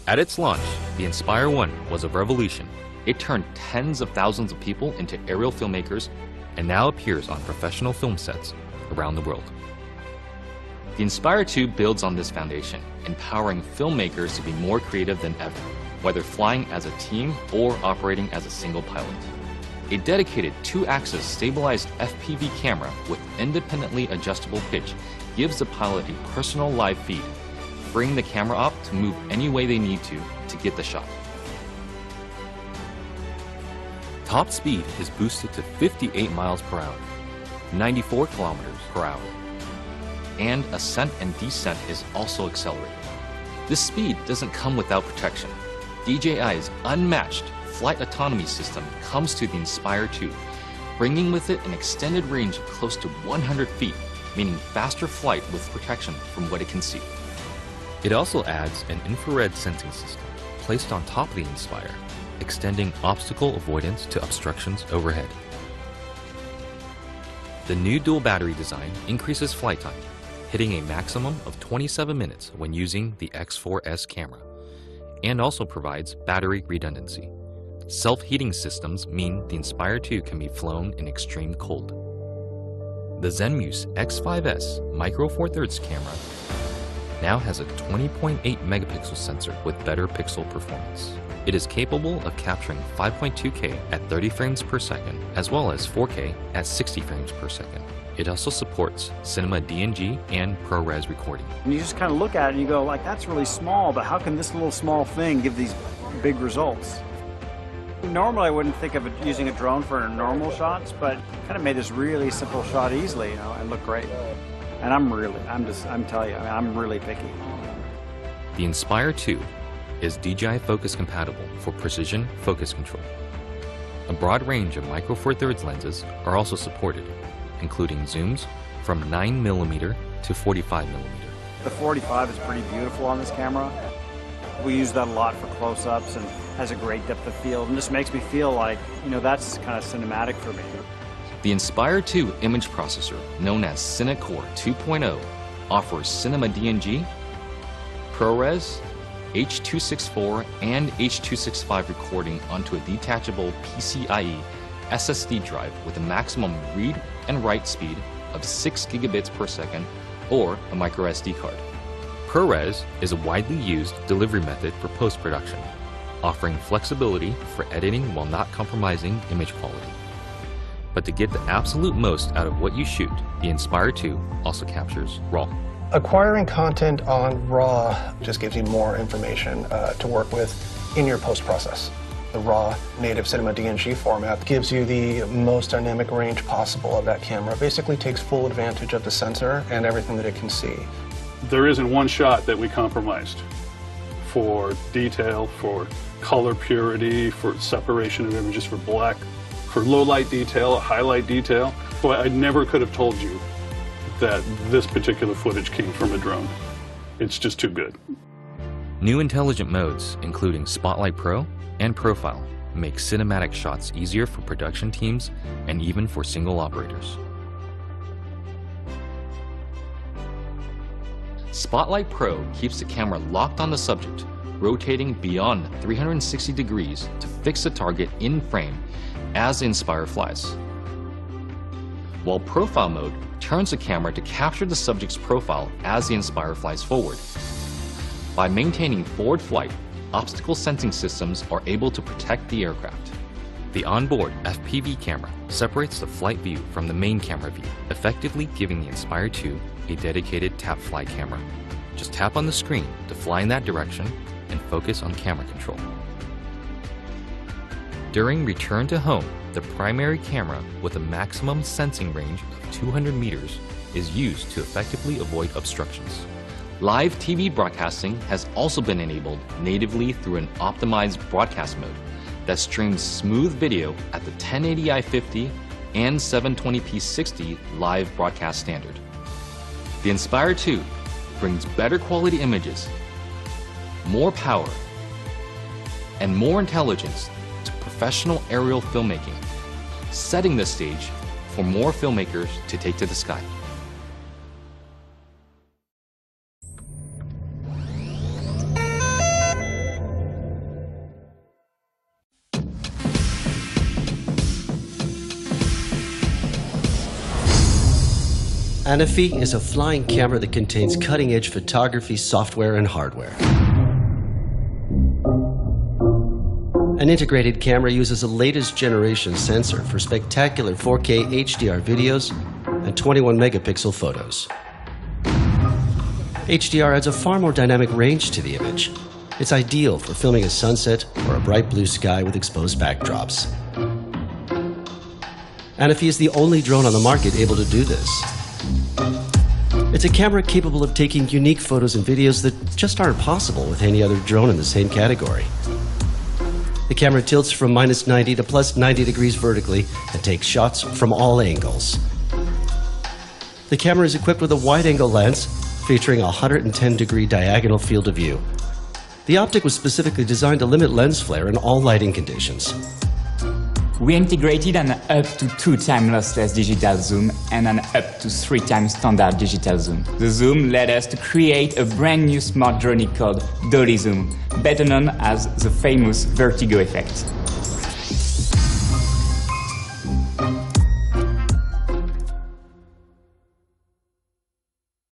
At its launch, the Inspire 1 was a revolution. It turned tens of thousands of people into aerial filmmakers and now appears on professional film sets around the world. The Inspire 2 builds on this foundation, empowering filmmakers to be more creative than ever, whether flying as a team or operating as a single pilot. A dedicated 2-axis stabilized FPV camera with independently adjustable pitch gives the pilot a personal live feed, freeing the camera op to move any way they need to get the shot. Top speed is boosted to 58 miles per hour, 94 kilometers per hour, and ascent and descent is also accelerated. This speed doesn't come without protection. DJI's unmatched flight autonomy system comes to the Inspire 2, bringing with it an extended range of close to 100 feet, meaning faster flight with protection from what it can see. It also adds an infrared sensing system placed on top of the Inspire, extending obstacle avoidance to obstructions overhead. The new dual battery design increases flight time, hitting a maximum of 27 minutes when using the X4S camera, and also provides battery redundancy. Self-heating systems mean the Inspire 2 can be flown in extreme cold. The Zenmuse X5S Micro Four Thirds camera now has a 20.8 megapixel sensor with better pixel performance. It is capable of capturing 5.2K at 30 frames per second, as well as 4K at 60 frames per second. It also supports Cinema DNG and ProRes recording. And you just kind of look at it and you go, like, that's really small, but how can this little small thing give these big results? Normally I wouldn't think of using a drone for normal shots, but kind of made this really simple shot easily, and look great. And I'm telling you, I'm really picky. The Inspire 2 is DJI focus compatible for precision focus control. A broad range of Micro Four Thirds lenses are also supported, including zooms from 9mm to 45mm. The 45 is pretty beautiful on this camera. We use that a lot for close-ups and has a great depth of field, and just makes me feel like, that's kind of cinematic for me. The Inspire 2 image processor, known as CineCore 2.0, offers Cinema DNG, ProRes, H.264 and H.265 recording onto a detachable PCIe SSD drive with a maximum read and write speed of 6 gigabits per second or a micro SD card. ProRes is a widely used delivery method for post-production, offering flexibility for editing while not compromising image quality. But to get the absolute most out of what you shoot, the Inspire 2 also captures RAW. Acquiring content on RAW just gives you more information to work with in your post-process. The raw native Cinema DNG format gives you the most dynamic range possible of that camera. Basically takes full advantage of the sensor and everything that it can see. There isn't one shot that we compromised for detail, for color purity, for separation of images, for black, for low light detail, highlight detail. Boy, I never could have told you that this particular footage came from a drone. It's just too good. New intelligent modes, including Spotlight Pro and Profile, make cinematic shots easier for production teams and even for single operators. Spotlight Pro keeps the camera locked on the subject, rotating beyond 360 degrees to fix the target in frame as the Inspire flies. While Profile mode turns the camera to capture the subject's profile as the Inspire flies forward. By maintaining forward flight, obstacle sensing systems are able to protect the aircraft. The onboard FPV camera separates the flight view from the main camera view, effectively giving the Inspire 2 a dedicated tap fly camera. Just tap on the screen to fly in that direction and focus on camera control. During return to home, the primary camera with a maximum sensing range of 200 meters is used to effectively avoid obstructions. Live TV broadcasting has also been enabled natively through an optimized broadcast mode that streams smooth video at the 1080i50 and 720p 60 live broadcast standard. The Inspire 2 brings better quality images, more power, and more intelligence to professional aerial filmmaking, setting the stage for more filmmakers to take to the sky. NIFT is a flying camera that contains cutting-edge photography software and hardware. An integrated camera uses a latest generation sensor for spectacular 4K HDR videos and 21 megapixel photos. HDR adds a far more dynamic range to the image. It's ideal for filming a sunset or a bright blue sky with exposed backdrops. NIFT is the only drone on the market able to do this. It's a camera capable of taking unique photos and videos that just aren't possible with any other drone in the same category. The camera tilts from -90 to +90 degrees vertically and takes shots from all angles. The camera is equipped with a wide-angle lens featuring a 110-degree diagonal field of view. The optic was specifically designed to limit lens flare in all lighting conditions. We integrated an up to 2 times lossless digital zoom and an up to 3 times standard digital zoom. The zoom led us to create a brand new smart drone called Dolly Zoom, better known as the famous vertigo effect.